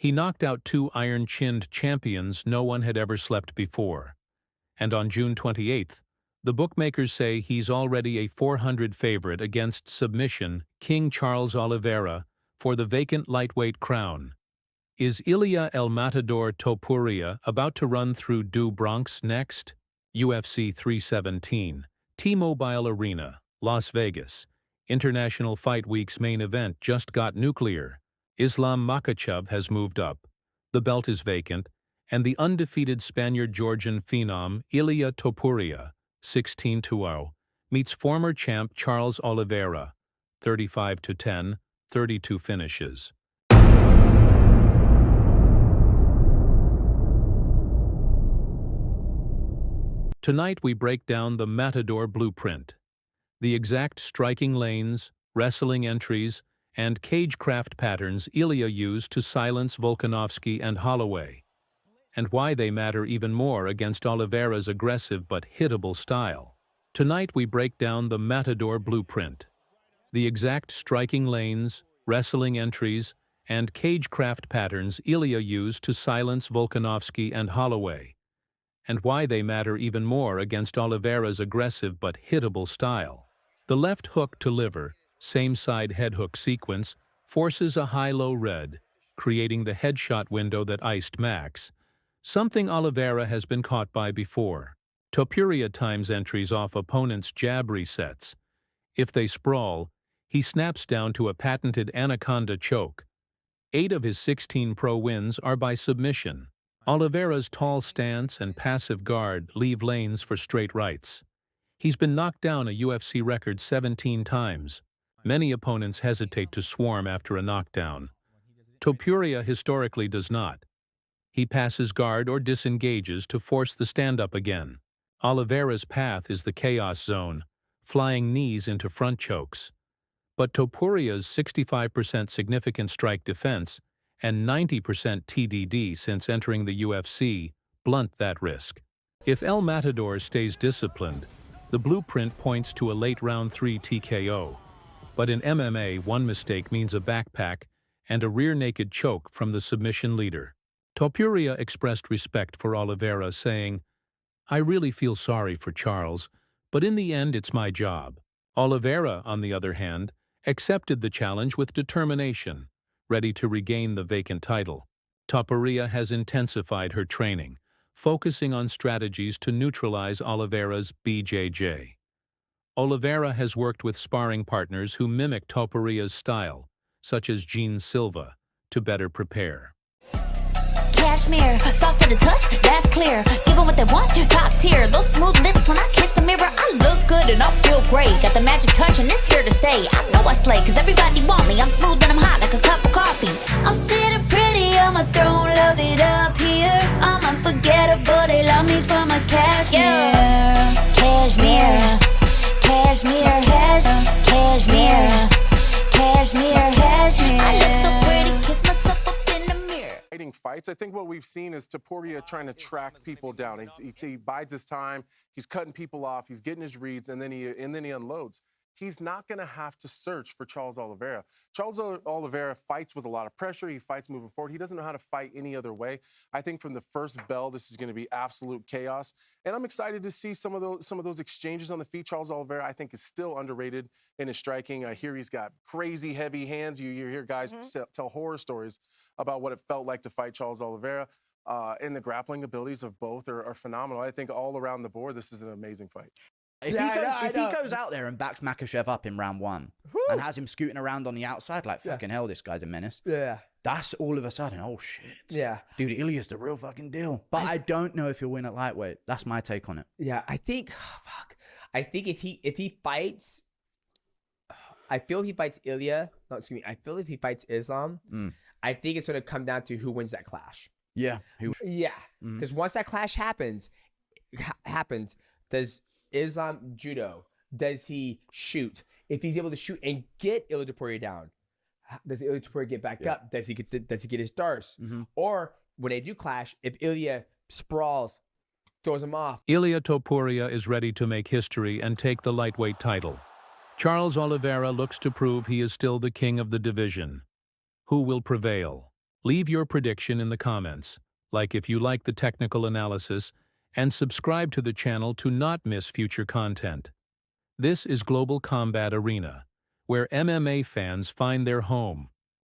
He knocked out two iron-chinned champions no one had ever slept before. And on June 28th, the bookmakers say he's already a 400 favorite against submission King Charles Oliveira for the vacant lightweight crown. Is Ilia El Matador Topuria about to run through Du Bronx next? UFC 317, T-Mobile Arena, Las Vegas. International Fight Week's main event just got nuclear. Islam Makhachev has moved up. The belt is vacant, and the undefeated Spaniard-Georgian phenom Ilia Topuria, 16-0, meets former champ Charles Oliveira, 35-10, 32 finishes. Tonight we break down the Matador blueprint, the exact striking lanes, wrestling entries, and cagecraft patterns Ilia used to silence Volkanovski and Holloway, and why they matter even more against Oliveira's aggressive but hittable style. Tonight we break down the Matador blueprint, the exact striking lanes, wrestling entries, and cagecraft patterns Ilia used to silence Volkanovski and Holloway, and why they matter even more against Oliveira's aggressive but hittable style. The left hook to liver, same-side head hook sequence forces a high-low red, creating the headshot window that iced Max, something Oliveira has been caught by before. Topuria times entries off opponents' jab resets. If they sprawl, he snaps down to a patented anaconda choke. 8 of his 16 pro wins are by submission. Oliveira's tall stance and passive guard leave lanes for straight rights. He's been knocked down a UFC record 17 times. Many opponents hesitate to swarm after a knockdown. Topuria historically does not. He passes guard or disengages to force the stand-up again. Oliveira's path is the chaos zone, flying knees into front chokes. But Topuria's 65% significant strike defense and 90% TDD since entering the UFC blunt that risk. If El Matador stays disciplined, the blueprint points to a late round 3 TKO. But in MMA, one mistake means a backpack and a rear-naked choke from the submission leader. Topuria expressed respect for Oliveira, saying, "I really feel sorry for Charles, but in the end it's my job." Oliveira, on the other hand, accepted the challenge with determination, ready to regain the vacant title. Topuria has intensified her training, focusing on strategies to neutralize Oliveira's BJJ. Oliveira has worked with sparring partners who mimic Topuria's style, such as Gene Silva, to better prepare. Cashmere, soft to the touch, that's clear. Even what they want, top tier. Those smooth lips when I kiss the mirror, I look good and I feel great. Got the magic touch and it's here to stay. I know I slay, cause everybody want me. I'm smooth and I'm hot like a cup of coffee. I'm sitting pretty on my throne, love it up here. I'm unforgettable, they love me for my cashmere. Yeah. Cashmere, cashmere, cashmere, cashmere, cashmere. I look so pretty, kiss myself up in the mirror. Fights. I think what we've seen is Topuria trying to track people down. He bides his time. He's cutting people off. He's getting his reads, and then he unloads. He's not going to have to search for Charles Oliveira. Charles Oliveira fights with a lot of pressure. He fights moving forward. He doesn't know how to fight any other way. I think from the first bell, this is going to be absolute chaos. And I'm excited to see some of those exchanges on the feet. Charles Oliveira, I think, is still underrated in his striking. I hear he's got crazy heavy hands. You hear guys tell horror stories about what it felt like to fight Charles Oliveira. And the grappling abilities of both are phenomenal. I think all around the board, this is an amazing fight. If he goes out there and backs Makhachev up in round 1 and has him scooting around on the outside, like, fucking hell, this guy's a menace. Yeah. That's all of a sudden, oh shit. Yeah. Dude, Ilia's the real fucking deal. But I don't know if he'll win at lightweight. That's my take on it. Yeah, I think, I think if he fights, I feel if he fights Ilia, no, excuse me, I feel if he fights Islam, I think it's going to come down to who wins that clash. Yeah. Yeah. Because once that clash happens, does Islam judo? Does he shoot? If he's able to shoot and get Ilia Topuria down, does Ilia Topuria get back up? Does he get his darts? Or when they do clash, if Ilia sprawls, throws him off. Ilia Topuria is ready to make history and take the lightweight title. Charles Oliveira looks to prove he is still the king of the division. Who will prevail? Leave your prediction in the comments, like if you like the technical analysis, and subscribe to the channel to not miss future content. This is Global Combat Arena, where MMA fans find their home.